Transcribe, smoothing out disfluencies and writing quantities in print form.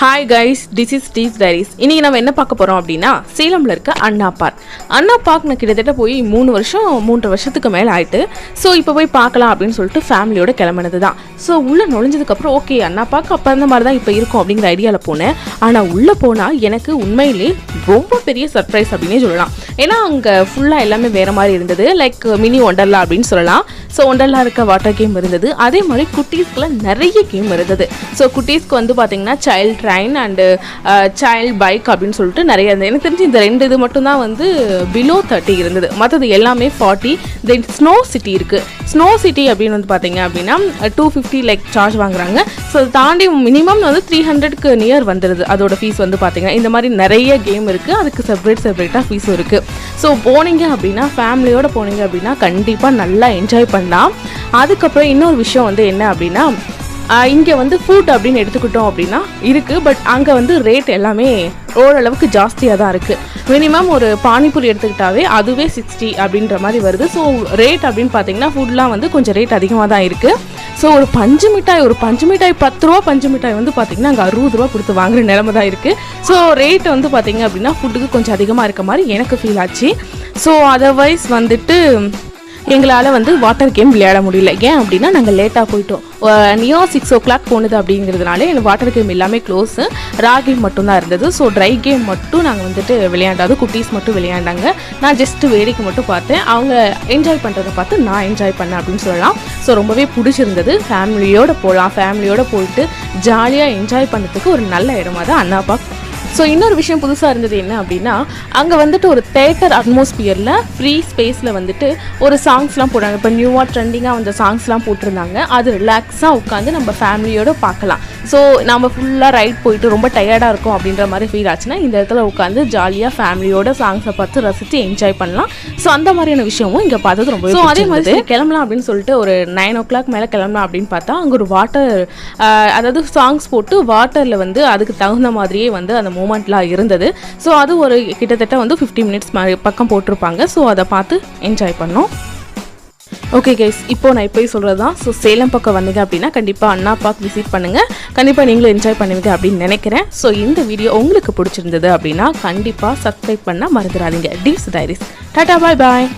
Hi guys, this is Steve's Diaries. இன்னைக்கு நம்ம என்ன பார்க்க போறோம் அப்படினா சேலம்ல இருக்க அண்ணா பார்க் நான் கிட்டத்தட்ட போய் 3 வருஷத்துக்கு மேல ஆயிட்டு. சோ இப்போ போய் பார்க்கலாம் அப்படினு சொல்லிட்டு ஃபேமிலியோட கிளம்பினதுதான். சோ உள்ள நுழைஞ்சதுக்கு அப்புறம் ஓகே அண்ணா பார்க் அப்ப அந்த மாதிரி தான் இப்போ இருக்கும் அப்படிங்கற ஐடியால போனேன். ஆனா உள்ள போனா எனக்கு உண்மையிலேயே ரொம்ப பெரிய சர்ப்ரைஸ் அப்படினே சொல்லலாம். ஏன்னா அங்க ஃபுல்லா எல்லாமே வேற மாதிரி இருந்தது. லைக் மினி ஒண்டர்லா அப்படினு சொல்லலாம். சோ ஒண்டர்லா இருக்க வாட்டர் கேம் இருந்தது. அதே மாதிரி குட்டீஸ்க்குலாம் நிறைய கேம் இருந்தது. சோ குட்டீஸ்க்கு வந்து பாத்தீங்கன்னா child train and child bike அப்படின்னு சொல்லிட்டு நிறைய இருந்தது. எனக்கு தெரிஞ்சு இந்த 2 இது மட்டும் தான் வந்து பிலோ 30 இருந்தது. மற்றது எல்லாமே 40. தென் ஸ்னோ சிட்டி இருக்கு. ஸ்னோ சிட்டி அப்படின்னு வந்து பார்த்தீங்க அப்படின்னா 250 லைக் சார்ஜ் வாங்குறாங்க. ஸோ அதை தாண்டி மினிமம் வந்து 300க்கு நியர் வந்துடுது அதோட ஃபீஸ் வந்து பார்த்தீங்கன்னா. இந்த மாதிரி நிறைய கேம் இருக்குது. அதுக்கு செப்பரேட்டாக ஃபீஸும் இருக்குது. ஸோ போனீங்க அப்படின்னா ஃபேமிலியோடு போனீங்க அப்படின்னா கண்டிப்பாக நல்லா என்ஜாய் பண்ணலாம். அதுக்கப்புறம் இன்னொரு விஷயம் வந்து என்ன அப்படின்னா இங்கே வந்து ஃபுட் அப்படின்னு எடுத்துக்கிட்டோம் அப்படின்னா இருக்குது. பட் அங்கே வந்து ரேட் எல்லாமே ஓரளவுக்கு ஜாஸ்தியாக தான் இருக்குது. மினிமம் ஒரு பானிபூரி எடுத்துக்கிட்டாவே அதுவே 60 அப்படின்ற மாதிரி வருது. ஸோ ரேட் அப்படின்னு பார்த்தீங்கன்னா ஃபுட்லாம் வந்து கொஞ்சம் ரேட் அதிகமாக தான் இருக்குது. ஸோ ஒரு பஞ்சு மிட்டாய் 10 ரூபா பஞ்சு மிட்டாய் வந்து பார்த்தீங்கன்னா அங்கே 60 ரூபா கொடுத்து வாங்குற நிலைமை தான் இருக்குது. ஸோ ரேட் வந்து பார்த்தீங்க அப்படின்னா ஃபுட்டுக்கு கொஞ்சம் அதிகமாக இருக்க மாதிரி எனக்கு ஃபீல் ஆச்சு. ஸோ அதர்வைஸ் வந்துட்டு எங்களால் வந்து வாட்டர் கேம் விளையாட முடியல. ஏன் அப்படின்னா நாங்கள் லேட்டாக போயிட்டோம். நியர் 6 o'clock போனது அப்படிங்கிறதுனால எனக்கு வாட்டர் கேம் எல்லாமே க்ளோஸு. ரா கேம் மட்டும்தான் இருந்தது. ஸோ ட்ரை கேம் மட்டும் நாங்கள் வந்துட்டு விளையாண்டாது. குட்டீஸ் மட்டும் விளையாண்டாங்க. நான் ஜஸ்ட்டு வேடிக்கை மட்டும் பார்த்தேன். அவங்க என்ஜாய் பண்ணுறதை பார்த்து நான் என்ஜாய் பண்ணேன் அப்படின்னு சொல்லலாம். ஸோ ரொம்பவே பிடிச்சிருந்தது. ஃபேமிலியோடு போகலாம். ஃபேமிலியோடு போயிட்டு ஜாலியாக என்ஜாய் பண்ணுறதுக்கு ஒரு நல்ல இடமா தான் அண்ணா பார்க். ஸோ இன்னொரு விஷயம் புதுசாக இருந்தது என்ன அப்படின்னா அங்கே வந்துட்டு ஒரு தேட்டர் அட்மாஸ்பியரில் ஃப்ரீ ஸ்பேஸில் வந்துட்டு ஒரு சாங்ஸ்லாம் போடுறாங்க. இப்போ நியூவாக ட்ரெண்டிங்காக அந்த சாங்ஸ்லாம் போட்டிருந்தாங்க. அது ரிலாக்ஸாக உட்காந்து நம்ம ஃபேமிலியோடு பார்க்கலாம். ஸோ நம்ம ஃபுல்லாக ரைட் போயிட்டு ரொம்ப டயர்டாக இருக்கும் அப்படின்ற மாதிரி ஃபீல் ஆச்சுன்னா இந்த இடத்துல உட்காந்து ஜாலியாக ஃபேமிலியோட சாங்ஸை பார்த்து ரசித்து என்ஜாய் பண்ணலாம். ஸோ அந்த மாதிரியான விஷயமும் இங்கே பார்த்தது ரொம்ப. ஸோ அதே மாதிரி கிளம்பலாம் அப்படின்னு சொல்லிட்டு ஒரு 9 o'clock மேலே கிளம்பலாம் அப்படின்னு பார்த்தா அங்கே ஒரு வாட்டர் அதாவது சாங்ஸ் போட்டு வாட்டரில் வந்து அதுக்கு தகுந்த மாதிரியே வந்து அந்த மூமெண்ட்லாம் இருந்தது. ஸோ அது ஒரு கிட்டத்தட்ட வந்து 50 minutes பக்கம் போட்டிருப்பாங்க. ஸோ அதை பார்த்து என்ஜாய் பண்ணோம். ஓகே கைஸ், இப்போ நான் இப்போ சொல்கிறது தான். ஸோ சேலம் பக்கம் வந்தீங்க அப்படின்னா கண்டிப்பாக அண்ணா பார்க் விசிட் பண்ணுங்கள். கண்டிப்பாக நீங்களும் என்ஜாய் பண்ணுவீங்க அப்படின்னு நினைக்கிறேன். ஸோ இந்த வீடியோ உங்களுக்கு பிடிச்சிருந்தது அப்படின்னா கண்டிப்பாக சப்ஸ்கிரைப் பண்ண மறந்துடாதீங்க. Steve's Diaries. டாடா, பாய் பாய்.